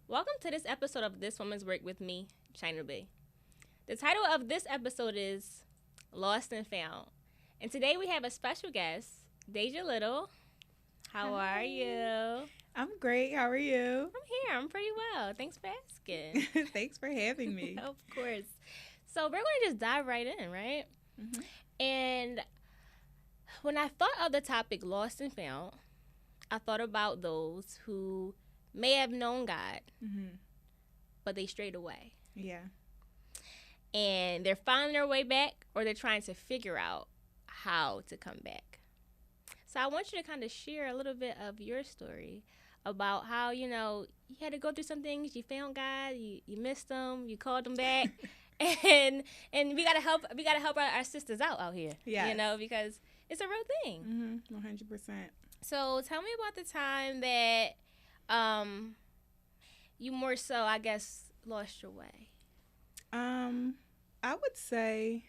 Welcome to this episode of This Woman's Work with me, China B. The title of this episode is Lost and Found. And today we have a special guest, Deja Little. How Hi. are you? I'm great. How are you? I'm here. I'm pretty well. Thanks for asking. Thanks for having me. Of course. So we're going to just dive right in, right? Mhm. And when I thought of the topic Lost and Found, I thought about those who may have known God, but they strayed away. Yeah. And they're finding their way back, or they're trying to figure out how to come back. So I want you to kind of share a little bit of your story about how, you had to go through some things. You found God, you missed him, you called him back. and we gotta help our sisters out here. Yes. Because it's a real thing. 100%. So tell me about the time that you more so, I guess, lost your way. I would say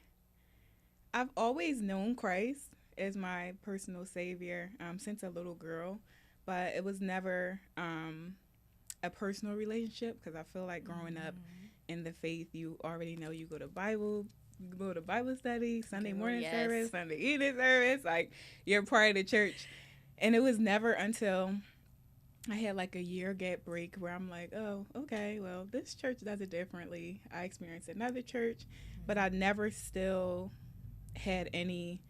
I've always known Christ as my personal savior since a little girl, but it was never a personal relationship because I feel like growing up in the faith, you already know you go to Bible study, Sunday morning Yes. service, Sunday evening service, like you're part of the church. And it was never until I had like a year gap break where I'm like, oh, okay, well, this church does it differently. I experienced another church, but I never still had any,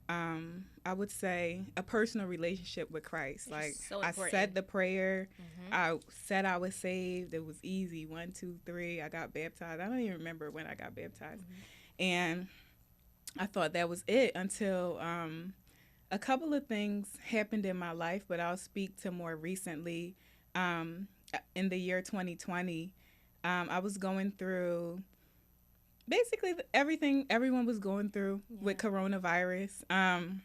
I would say, a personal relationship with Christ. Which Like, is so I important. said the prayer. Mhm. I said I was saved. It was easy. 1, 2, 3. I got baptized. I don't even remember when I got baptized. And I thought that was it until a couple of things happened in my life, but I'll speak to more recently. In the year 2020, I was going through basically everything everyone was going through with coronavirus. It's hard.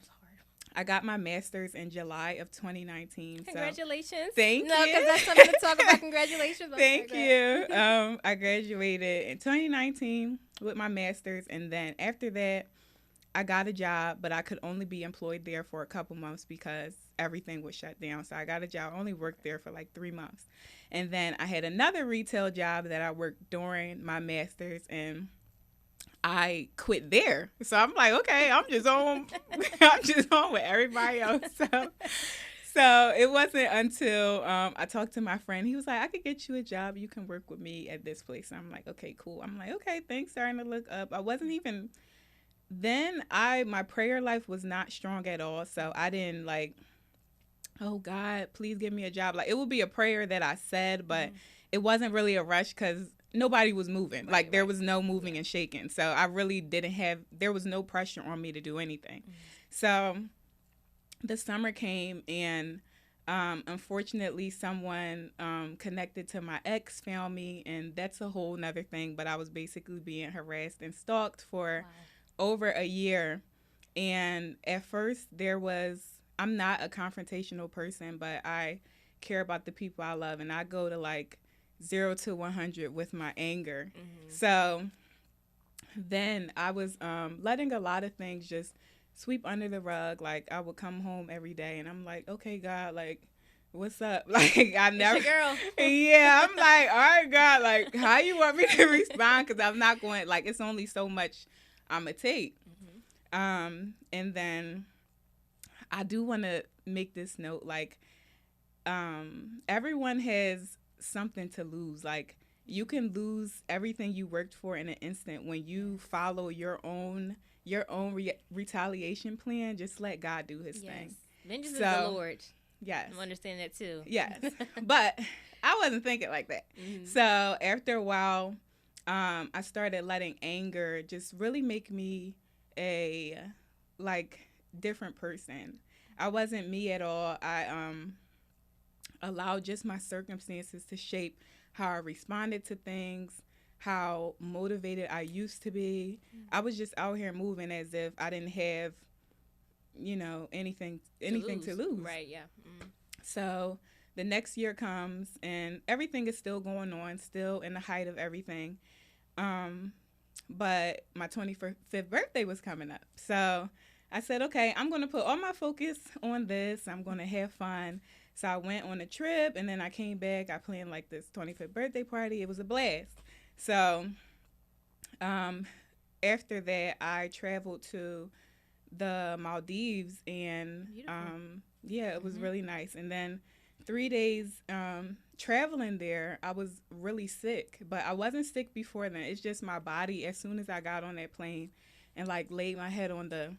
I got my master's in July of 2019. Congratulations. Thank No, you. because that's something to talk about. Congratulations. Thank you. I graduated in 2019 with my master's, and then after that, I got a job, but I could only be employed there for a couple months because everything was shut down. So I got a job, only worked there for like 3 months. And then I had another retail job that I worked during my master's, and I quit there. So I'm like, okay, I'm just on with everybody else. So it wasn't until I talked to my friend. He was like, I could get you a job. You can work with me at this place. I'm like, okay, cool. I'm like, okay, thanks. Starting to look up. I wasn't even then. My prayer life was not strong at all. So I didn't like, oh God, please give me a job. Like it would be a prayer that I said, but it wasn't really a rush because nobody was moving. Like there was no moving and shaking. So I really there was no pressure on me to do anything. So the summer came, and unfortunately someone connected to my ex found me, and that's a whole nother thing. But I was basically being harassed and stalked for over a year. And at first I'm not a confrontational person, but I care about the people I love, and I go to like 0 to 100 with my anger. So then I was letting a lot of things just sweep under the rug. Like I would come home every day and I'm like, okay, God, like, what's up? Like I never, It's your girl. yeah, I'm like, all right, God, like how you want me to respond? Because I'm not going, like, it's only so much I'm gonna take. And then I do want to make this note, like, everyone has something to lose. Like you can lose everything you worked for in an instant when you follow your own retaliation plan. Just let God do his thing. Vengeance is the Lord. Yes. I'm understanding that too. Yes. But I wasn't thinking like that. So after a while, I started letting anger just really make me a like different person. I wasn't me at all. I allowed just my circumstances to shape how I responded to things, how motivated I used to be. I was just out here moving as if I didn't have, anything to lose. Right, yeah. So the next year comes and everything is still going on, still in the height of everything. But my 25th birthday was coming up. So I said, okay, I'm going to put all my focus on this. I'm going to have fun. So I went on a trip, and then I came back. I planned like this 25th birthday party. It was a blast. So after that, I traveled to the Maldives, and yeah, it was really nice. And then 3 days traveling there, I was really sick, but I wasn't sick before then. It's just my body. As soon as I got on that plane and like laid my head on the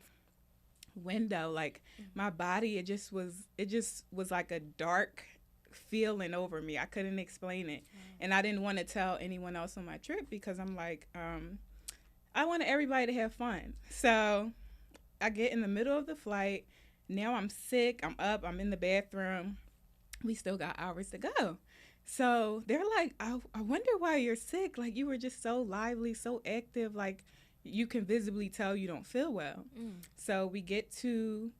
window, like my body, it just was like a dark feeling over me. I couldn't explain it, and I didn't want to tell anyone else on my trip because I'm like, I wanted everybody to have fun. So I get in the middle of the flight. Now I'm sick. I'm up. I'm in the bathroom. We still got hours to go. So they're like, I wonder why you're sick. Like, you were just so lively, so active. Like, you can visibly tell you don't feel well. So we get to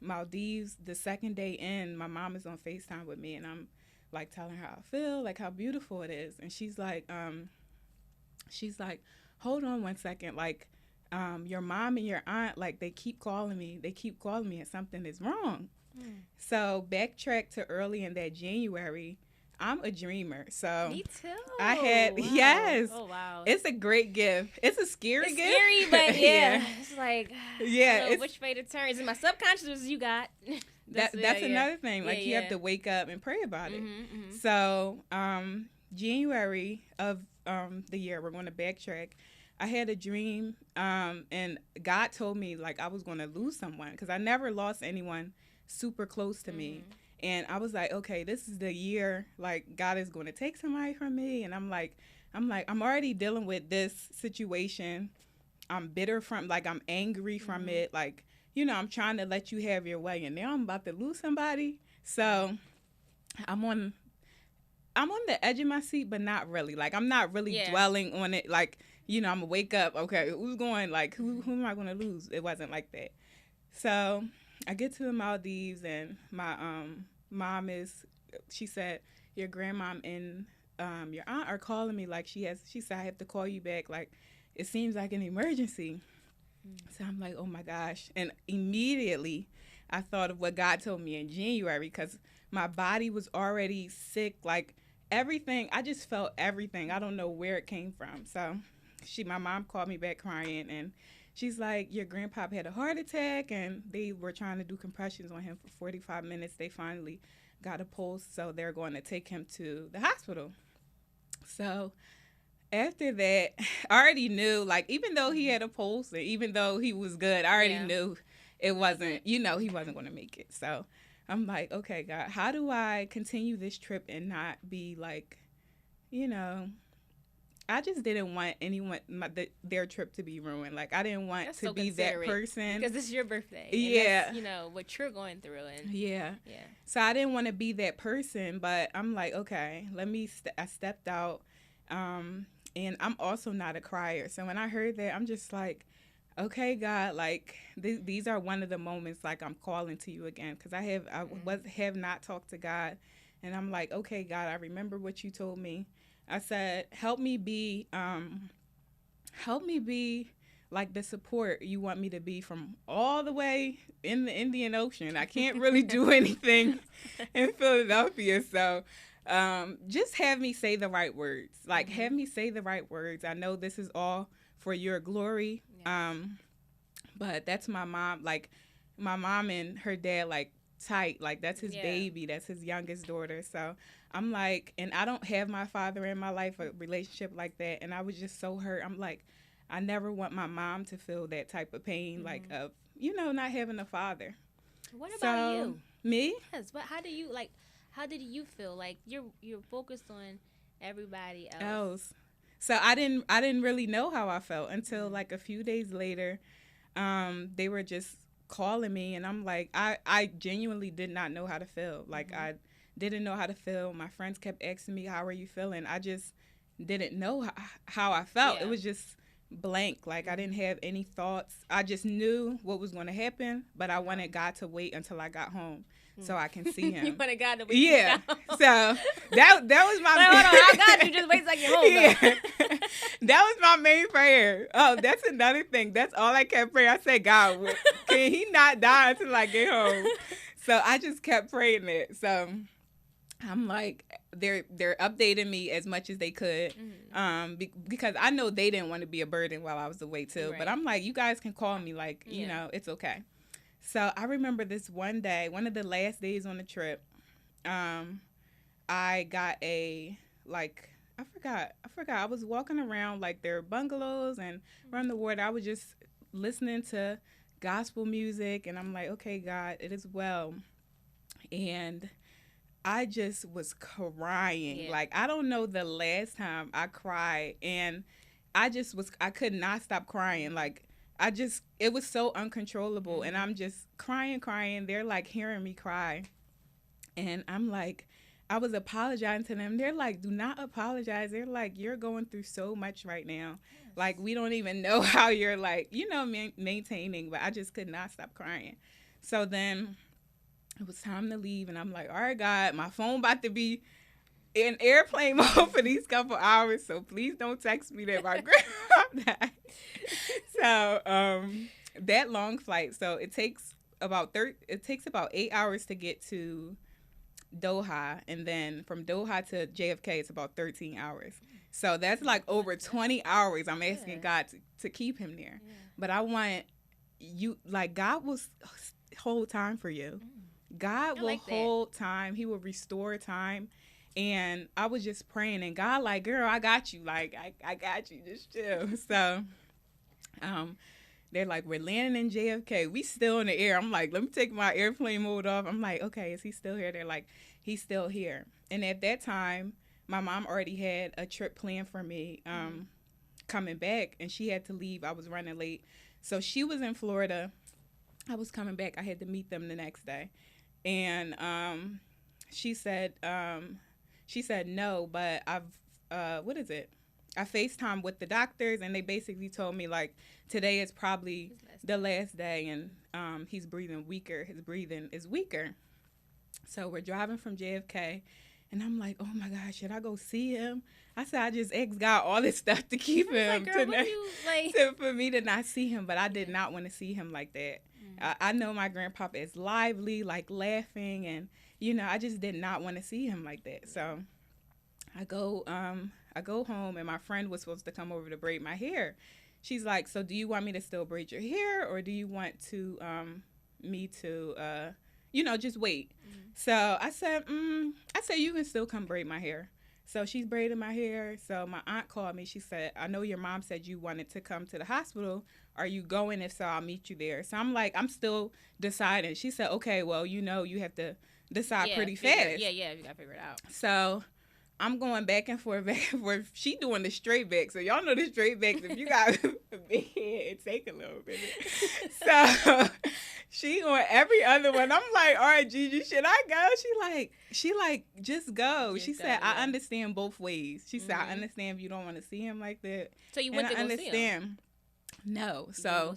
Maldives. The second day in, my mom is on FaceTime with me, and I'm like telling her how I feel, like how beautiful it is. And she's like, hold on one second. Like, your mom and your aunt, like, they keep calling me. And something is wrong. So backtrack to early in that January. I'm a dreamer, so me too. I had yes. Oh wow! It's a great gift. It's a scary gift. Scary, but yeah, it's like it's which way to turn? Is it my subconscious? You got that's another thing. Like you have to wake up and pray about it. So January of the year, we're going to backtrack. I had a dream, and God told me like I was going to lose someone because I never lost anyone super close to me. And I was like, okay, this is the year, like, God is going to take somebody from me. And I'm already dealing with this situation. I'm bitter I'm angry from it. Like, I'm trying to let you have your way. And now I'm about to lose somebody. So I'm on the edge of my seat, but not really. Like, I'm not really dwelling on it. Like, I'm going to wake up. Okay, who's going, like, who am I going to lose? It wasn't like that. So I get to the Maldives, and my mom she said, your grandmom and your aunt are calling me. Like, she said, I have to call you back. Like, it seems like an emergency. So I'm like, oh my gosh. And immediately I thought of what God told me in January, because my body was already sick. Like, everything, I just felt everything. I don't know where it came from. So my mom called me back crying, and she's like, your grandpa had a heart attack, and they were trying to do compressions on him for 45 minutes. They finally got a pulse, so they're going to take him to the hospital. So after that, I already knew, like, even though he had a pulse and even though he was good, I already knew it wasn't, he wasn't going to make it. So I'm like, okay, God, how do I continue this trip and not be like, I just didn't want anyone their trip to be ruined. Like, I didn't want to be that person because it's your birthday. Yeah, that's, what you're going through, and yeah. So I didn't want to be that person, but I'm like, okay, I stepped out, and I'm also not a crier. So when I heard that, I'm just like, okay, God, like these are one of the moments like I'm calling to you again, because I have not talked to God, and I'm like, okay, God, I remember what you told me. I said, help me be like the support you want me to be from all the way in the Indian Ocean. I can't really do anything in Philadelphia. So just have me say the right words. Like, have me say the right words. I know this is all for your glory. Yes. But that's my mom. Like, my mom and her dad, like, tight. Like, that's his baby. That's his youngest daughter. So I'm like, and I don't have my father in my life, a relationship like that. And I was just so hurt. I'm like, I never want my mom to feel that type of pain, like, of, not having a father. What about you? Me? Yes. But how did you feel? Like, you're focused on everybody else. So I didn't really know how I felt until like a few days later. They were just calling me, and I'm like, I genuinely did not know how to feel. Like, I didn't know how to feel. My friends kept asking me, how are you feeling? I just didn't know how I felt. It was just blank. Like, I didn't have any thoughts. I just knew what was going to happen, but I wanted God to wait until I got home so I can see him. You wanted God to wait. Yeah. So that was my hold on, how God you just wait till I get home? Yeah. That was my main prayer. Oh, that's another thing. That's all I kept praying. I said, God, can he not die until I get home? So I just kept praying it. So I'm like, they're updating me as much as they could, because I know they didn't want to be a burden while I was away too. But Right. I'm like, you guys can call me, like, Yeah. it's okay. So I remember this one day, one of the last days on the trip, um, I got a, like, I forgot. I was walking around like their bungalows and around the ward. I was just listening to gospel music, and I'm like, okay, God, it is well. And I just was crying. Yeah. Like, I don't know the last time I cried, and I could not stop crying. Like, it was so uncontrollable, and I'm just crying, crying. They're like hearing me cry, and I'm like, I was apologizing to them. They're like, do not apologize. They're like, you're going through so much right now. Like, we don't even know how you're, like, maintaining, but I just could not stop crying. So then it was time to leave, and I'm like, all right, God, my phone about to be in airplane mode for these couple hours, so please don't text me that my grandma died. So that long flight, so it takes about 8 hours to get to Doha, and then from Doha to JFK it's about 13 hours. So that's like over 20 hours I'm asking God to keep him there. Yeah. But I want you, like, God will hold time for you. God will hold time. He will restore time. And I was just praying, and God, like, girl, I got you. Like, I got you. Just chill. So they're like, we're landing in JFK. We still in the air. I'm like, let me take my airplane mode off. I'm like, okay, is he still here? They're like, he's still here. And at that time, my mom already had a trip planned for me coming back, and she had to leave. I was running late. So she was in Florida. I was coming back. I had to meet them the next day. And she said no, but what is it? I FaceTime with the doctors, and they basically told me, like, today is probably the last day, and he's breathing weaker. His breathing is weaker. So we're driving from JFK, and I'm like, oh my gosh, should I go see him? I said, I just asked God all this stuff to keep him, like, girl, for me to not see him, but I did not want to see him like that. I know my grandpapa is lively, like laughing, and I just did not want to see him like that. So I go home, and my friend was supposed to come over to braid my hair. She's like, so do you want me to still braid your hair, or do you want to me to just wait? So I said you can still come braid my hair. So she's braiding my hair. So my aunt called me. She said, I know your mom said you wanted to come to the hospital. Are you going? If so, I'll meet you there. So I'm like, I'm still deciding. She said, okay, well, you have to decide pretty fast. Yeah, you got to figure it out. So I'm going back and forth. She doing the straight back. So y'all know the straight backs. If you got a big head, it take a little bit. So she on every other one. I'm like, all right, Gigi, should I go? She like, just go. She said, I understand both ways. She said, I understand if you don't want to see him like that. So you went to go see him? No. So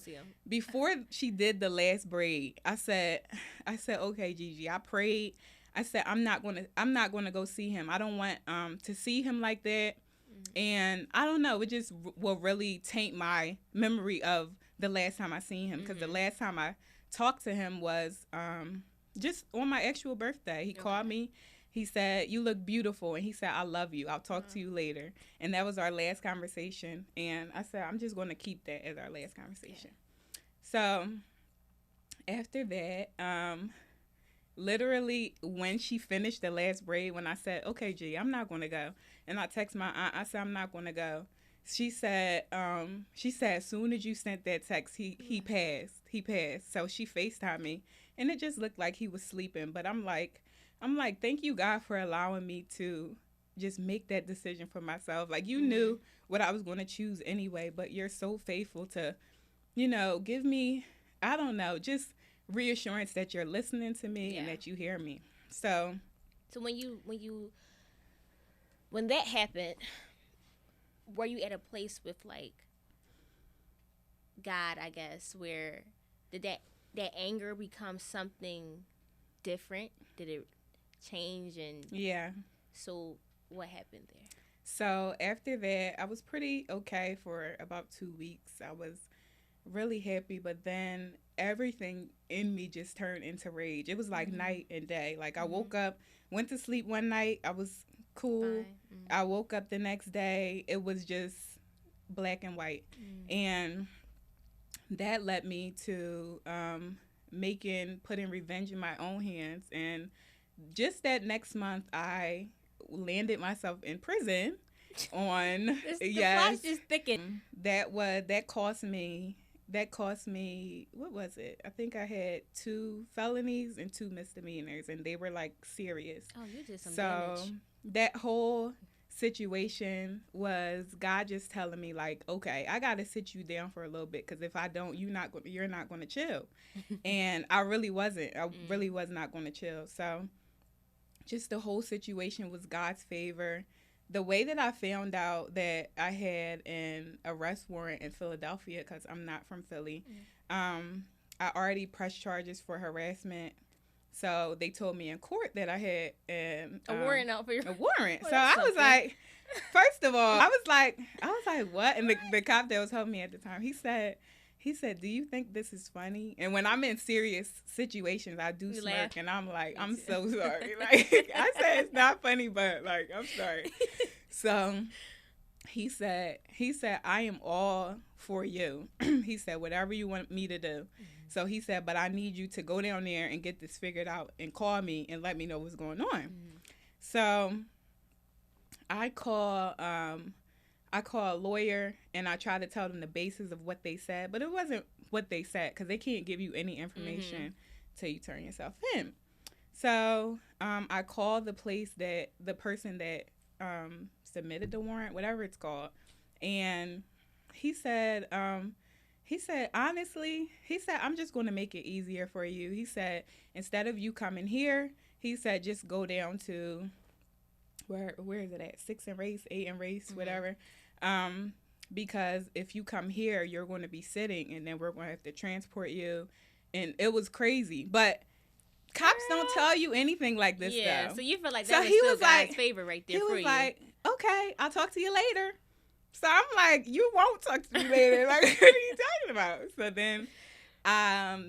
before she did the last braid, I said, okay, Gigi, I prayed. I said, I'm not gonna go see him. I don't want to see him like that. And I don't know, it just will really taint my memory of the last time I seen him, because the last time I talked to him was just on my actual birthday. He called me. He said, you look beautiful, and he said, I love you. I'll talk to you later. And that was our last conversation. And I said, I'm just going to keep that as our last conversation. So after that, literally when she finished the last braid, when I said, okay, G, I'm not going to go, and I text my aunt, I said, I'm not going to go. She said, as soon as you sent that text, he passed. So she FaceTimed me, and it just looked like he was sleeping. But I'm like, thank you, God, for allowing me to just make that decision for myself. Like, you knew what I was going to choose anyway, but you're so faithful to, give me, I don't know, just reassurance that you're listening to me and that you hear me. So when that happened, were you at a place with, like, God, I guess, where did that anger become something different? Did it change? And so what happened there? So after that, I was pretty okay for about 2 weeks. I was really happy, but then everything in me just turned into rage. It was like Mm-hmm. night and day. Like I Mm-hmm. woke up, went to sleep one night, I was cool. Fine. Mm-hmm. I woke up the next day, it was just black and white. And that led me to putting revenge in my own hands. And just that next month, I landed myself in prison on The plot's yes. just thickened. That cost me what was it? I think I had 2 felonies and 2 misdemeanors, and they were like serious. Oh, you did some So damage. that whole situation was God just telling me like, okay, I gotta sit you down for a little bit, because if I don't, you're not going to chill. And I really wasn't. I really was not going to chill. So just the whole situation was God's favor. The way that I found out that I had an arrest warrant in Philadelphia, because I'm not from Philly, I already pressed charges for harassment. So they told me in court that I had A warrant out for your. a warrant. Oh, So I that's was something. like, first of all, I was like, what? And the cop that was helping me at the time, he said, do you think this is funny? And when I'm in serious situations, I do You smirk, laugh? and I'm like, I'm so sorry. Like, I said it's not funny, but like, I'm sorry. So he said, I am all for you. He said, whatever you want me to do. So he said, but I need you to go down there and get this figured out and call me and let me know what's going on. So I call a lawyer, and I try to tell them the basis of what they said, but it wasn't what they said, because they can't give you any information till you turn yourself in. So I called the person that submitted the warrant, whatever it's called, and he said, honestly, I'm just going to make it easier for you. He said, instead of you coming here, he said, just go down to where is it at? 6 and race, 8 and race, whatever. Because if you come here, you're going to be sitting, and then we're going to have to transport you. And it was crazy. But cops don't tell you anything like this, Yeah, though. so you feel like So that was he still was God's like- favor right there He for was you. like, okay, I'll talk to you later. So I'm like, you won't talk to me later. Like, what are you talking about? So then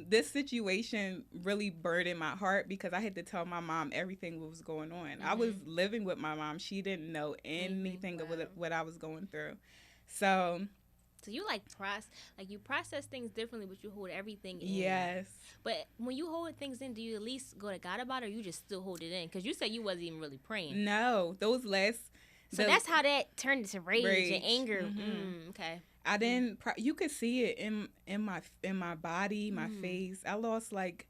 this situation really burdened my heart, because I had to tell my mom everything what was going on. I was living with my mom. She didn't know anything of what I was going through. So you you process things differently, but you hold everything in. yes. But when you hold things in, do you at least go to God about it, or you just still hold it in? Because you said you wasn't even really praying. No, those last. So that's how that turned into rage and anger. Okay. I didn't. You could see it in my body, my face. I lost like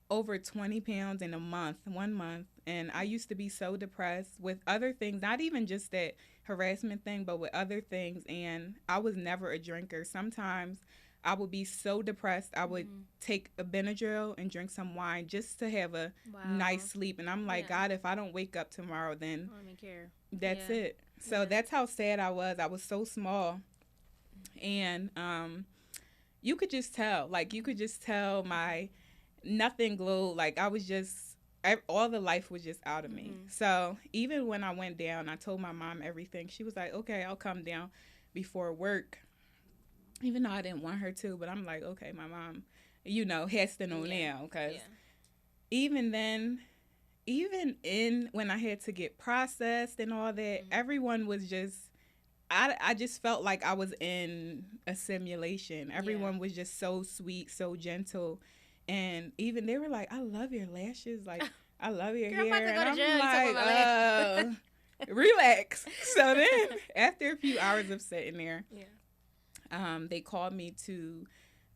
over 20 pounds in 1 month, and I used to be so depressed with other things, not even just that harassment thing, but with other things. And I was never a drinker. Sometimes I would be so depressed, I would take a Benadryl and drink some wine just to have a nice sleep. And I'm like, God, if I don't wake up tomorrow, then I don't even care. that's it. So that's how sad I was. I was so small. And you could just tell. Like, you could just tell my nothing glowed. Like, I was just, all the life was just out of me. So even when I went down, I told my mom everything. She was like, okay, I'll come down before work. Even though I didn't want her to, but I'm like, okay, my mom, has to know now. Because even then, when I had to get processed and all that, everyone was just, I just felt like I was in a simulation. Everyone was just so sweet, so gentle. And even they were like, I love your lashes. Like, I love your Girl, hair. I'm about to go to jail. And You talking about my I'm like, relax. So then, after a few hours of sitting there, they called me to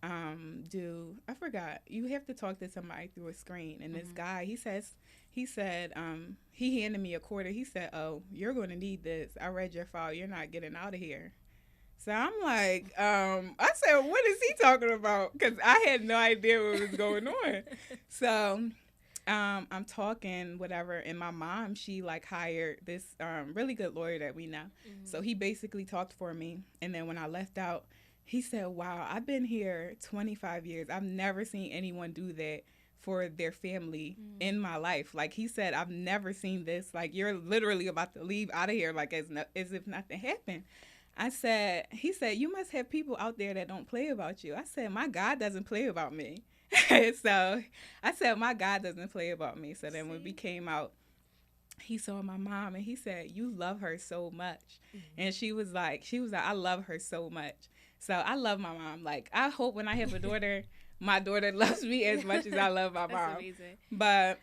I forgot. You have to talk to somebody through a screen. And this guy, he said, he handed me a quarter. He said, oh, you're going to need this. I read your file. You're not getting out of here. So I'm like, I said, what is he talking about? Because I had no idea what was going on. So I'm talking, whatever. And my mom, she like hired this really good lawyer that we know. So he basically talked for me. And then when I left out, he said, wow, I've been here 25 years. I've never seen anyone do that for their family in my life. Like, he said, I've never seen this. Like, you're literally about to leave out of here, like, as if nothing happened. He said, you must have people out there that don't play about you. I said, my God doesn't play about me. So I said, my God doesn't play about me. So then when we came out, he saw my mom and he said, you love her so much. And she was like, I love her so much. So I love my mom. Like, I hope when I have a daughter, my daughter loves me as much as I love my mom. That's amazing. But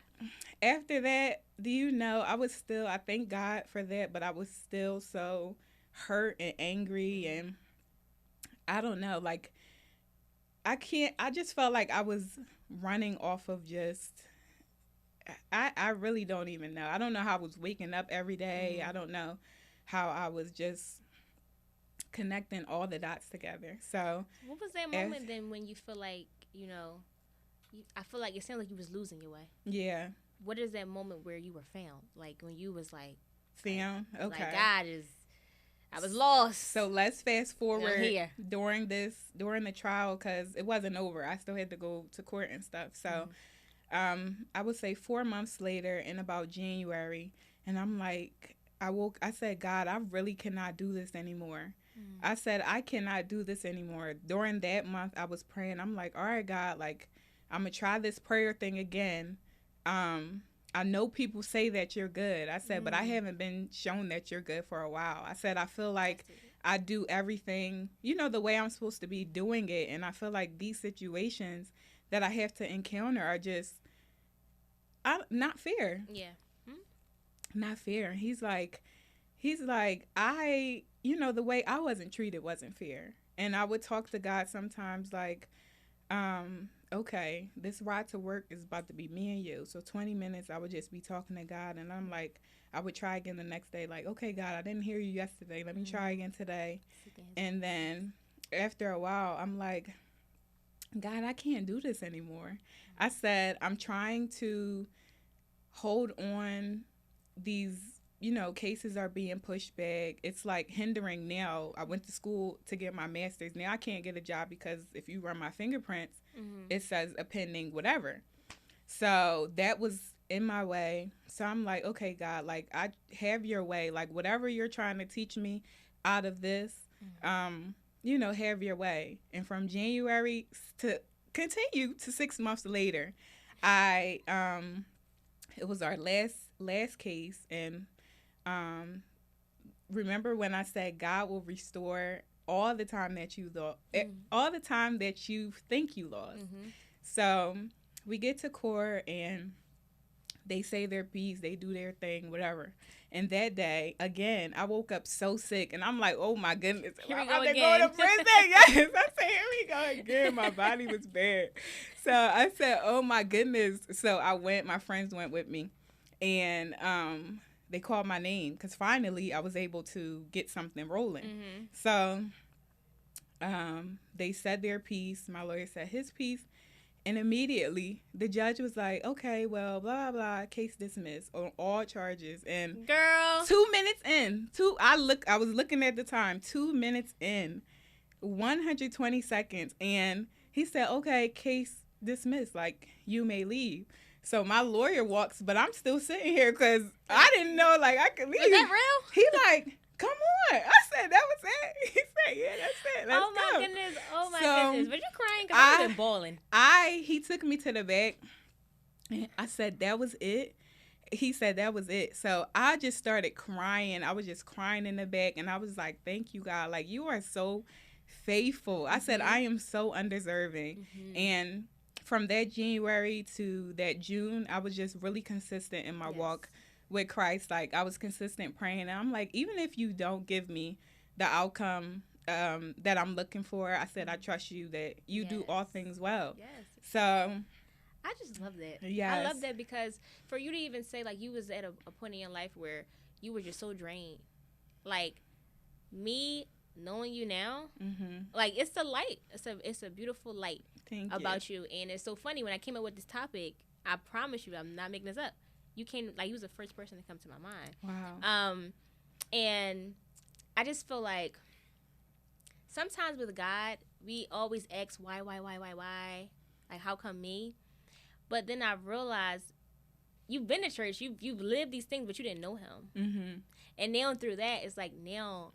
after that, I thank God for that, but I was still so hurt and angry, and I don't know, like, I just felt like I was running off of I really don't even know. I don't know how I was waking up every day. I don't know how I was just connecting all the dots together. So what was that moment then when you feel like, I feel like it sounded like you was losing your way. Yeah. What is that moment where you were found? Like when you was like found? Okay. Like I was lost. So let's fast forward here during the trial, because it wasn't over. I still had to go to court and stuff. So I would say 4 months later, in about January, and I'm like, I said, God, I really cannot do this anymore. I said, I cannot do this anymore. During that month, I was praying. I'm like, all right, God, like, I'm going to try this prayer thing again. I know people say that you're good. I said, but I haven't been shown that you're good for a while. I said, I feel like I do everything, the way I'm supposed to be doing it. And I feel like these situations that I have to encounter are just not fair. Yeah. Not fair. He's like, the way I wasn't treated wasn't fair. And I would talk to God sometimes like, okay, this ride to work is about to be me and you. So 20 minutes, I would just be talking to God. And I'm like, I would try again the next day. Like, okay, God, I didn't hear you yesterday. Let me try again today. And then after a while, I'm like, God, I can't do this anymore. I said, I'm trying to hold on. These, cases are being pushed back. It's like hindering now. I went to school to get my master's. Now I can't get a job because if you run my fingerprints, it says a pending whatever. So that was in my way. So I'm like, okay, God, like, I have your way. Like, whatever you're trying to teach me out of this, have your way. And from January to continue to 6 months later, it was our last case. And remember when I said God will restore all the time that you lost, all the time that you think you lost. So we get to court and they say their piece, they do their thing, whatever. And that day, again, I woke up so sick, and I'm like, oh my goodness, here we go again. Going to prison. Yes, I said, here we go again. My body was bad. So I said, oh my goodness. So I went. My friends went with me, and they called my name because finally I was able to get something rolling. So they said their piece. My lawyer said his piece. And immediately the judge was like, okay, well, blah, blah, blah, case dismissed on all charges. And girl, 2 minutes in, I was looking at the time, 2 minutes in, 120 seconds. And he said, okay, case dismissed, like, you may leave. So my lawyer walks, but I'm still sitting here because I didn't know, like, I could leave. Is that real? He like, come on. I said, that was it. He said, yeah, that's it. Let's oh my go. Goodness. Oh my goodness. But you're crying because I've been bawling. He took me to the back. And I said, that was it. He said, that was it. So I just started crying. I was just crying in the back. And I was like, thank you, God. Like, you are so faithful. I said, I am so undeserving. And from that January to that June, I was just really consistent in my walk with Christ. Like, I was consistent praying. And I'm like, even if you don't give me the outcome that I'm looking for, I said, I trust you that you do all things well. So I just love that. Yes. I love that because for you to even say, like, you was at a point in your life where you were just so drained. Like, me knowing you now, like, it's the light. It's a beautiful light about you. And it's so funny, when I came up with this topic, I promise you, I'm not making this up. You came, like, you was the first person to come to my mind. Wow. And I just feel like sometimes with God, we always ask why? Like, how come me? But then I realized you've been to church, you've lived these things, but you didn't know him. And now through that, it's like, now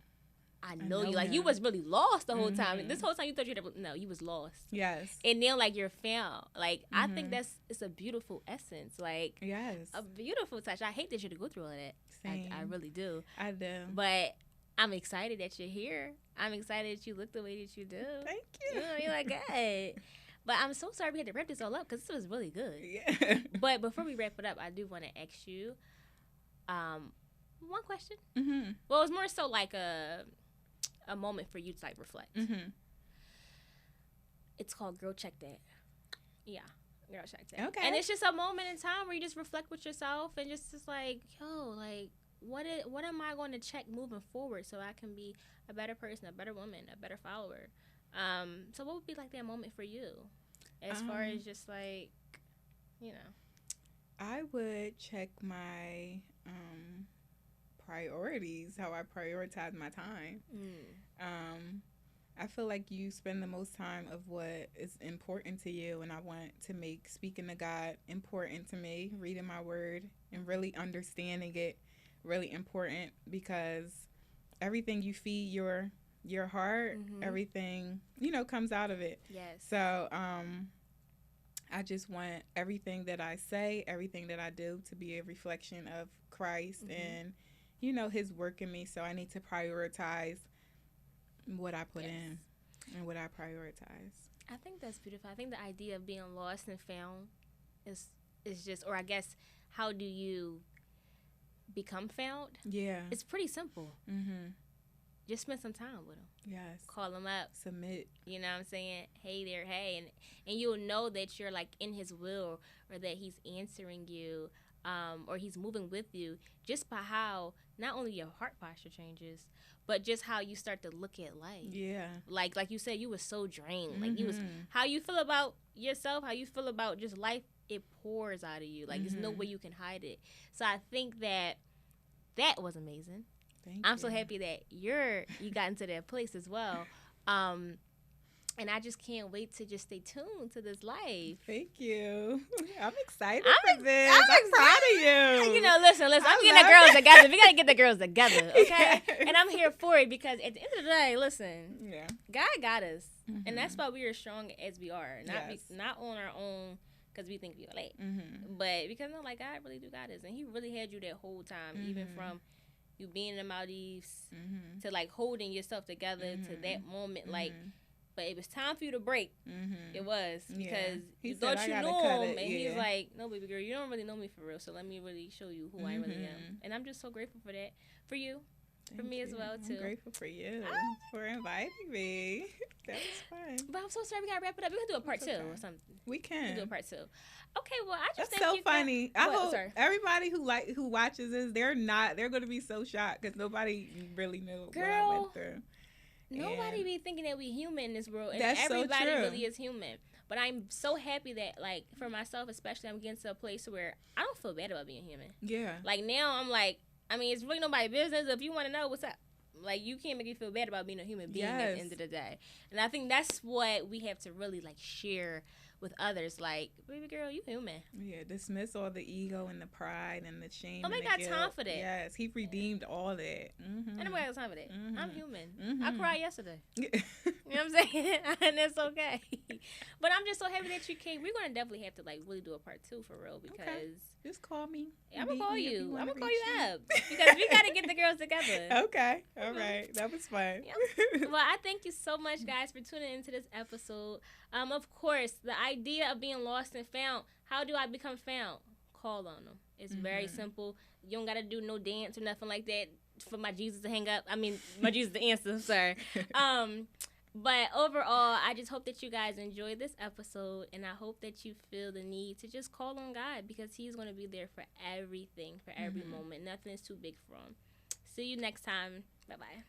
I know you. know Like, you him. was really lost the whole time. Mhm. This whole time you thought no, you was lost. Yes. And then, like, you're found. Like, I think Mhm. it's a beautiful essence. Like, Yes. a beautiful touch. I hate that you had to go through all that. Same. I really do. I do. But I'm excited that you're here. I'm excited that you look the way that you do. Thank you. You know, you're like, good. But I'm so sorry we had to wrap this all up because this was really good. Yeah. But before we wrap it up, I do want to ask you one question. Mhm. Well, it's more so like a moment for you to like reflect. Mhm. It's called Girl Check That. Yeah, Girl Check That. Okay. And it's just a moment in time where you just reflect with yourself and just like, yo, like what am I going to check moving forward so I can be a better person, a better woman, a better follower. So what would be like that moment for you, as far as just like, you know? I would check my priorities, how I prioritize my time. I feel like you spend the most time of what is important to you, and I want to make speaking to God important to me, reading my word and really understanding it really important, because everything you feed your heart, everything, comes out of it. Yes. So I just want everything that I say, everything that I do to be a reflection of Christ and his work in me. So I need to prioritize what I put in and what I prioritize. I think that's beautiful. I think the idea of being lost and found is just, or I guess, how do you become found? Yeah. It's pretty simple. Mhm. Just spend some time with them. Yes. Call them up. Submit. You know what I'm saying? Hey there, hey. And you'll know that you're like in his will, or that he's answering you, or he's moving with you, just by how not only your heart posture changes, but just how you start to look at life. Yeah. Like you said, you was so drained. Like you was, how you feel about yourself, how you feel about just life, it pours out of you. Like there's no way you can hide it. So I think that was amazing. I'm so happy that you got into that place as well. And I just can't wait to just stay tuned to this life. Thank you. I'm excited for this. I'm proud of you. You know, listen. I'm getting the girls together. We got to get the girls together, okay? Yeah. And I'm here for it, because at the end of the day, listen, Yeah. God got us. And that's why we are strong as we are. Not on our own because we think we're late, but because, no, like, God really do got us. And he really had you that whole time, even from you being in the Maldives to, like, holding yourself together to that moment, like, but it was time for you to break. It was, because you thought you knew him, and he's like, no, baby girl, you don't really know me for real, so let me really show you who I really am. And I'm just so grateful for that, for you, for me as well, too. I'm grateful for you for inviting me. That was fun. But I'm so sorry we gotta wrap it up. We can do a part two or something. We can do a part two. Okay, well, I just That's so funny. I hope everybody who watches this, they're going to be so shocked, because nobody really knew what I went through. Nobody be thinking that we human in this world, and that's everybody so true. really is human. But I'm so happy that, like, for myself especially, I'm getting to a place where I don't feel bad about being human. Yeah. Like, now I'm like, I mean, it's really nobody's business. If you want to know what's up, like, you can't make me feel bad about being a human being at the end of the day. And I think that's what we have to really, like, share with others. Like, baby girl, you human. Yeah, dismiss all the ego and the pride and the shame. Nobody got time for that. Yes, he redeemed all that. And nobody got time for that. I'm human. I cried yesterday. You know what I'm saying? And it's okay. But I'm just so happy that you came. We're gonna definitely have to, like, really do a part two for real, because just call me. I'm gonna call you. I'm gonna call you up, because we gotta get the girls together. Okay. All right. That was fun. Well, I thank you so much, guys, for tuning into this episode. Of course, the idea of being lost and found. How do I become found? Call on them. It's very simple. You don't gotta do no dance or nothing like that for my Jesus to hang up. I mean, my Jesus to answer. Sorry. But overall, I just hope that you guys enjoy this episode, and I hope that you feel the need to just call on God, because he's going to be there for everything, for every moment. Nothing is too big for him. See you next time. Bye-bye.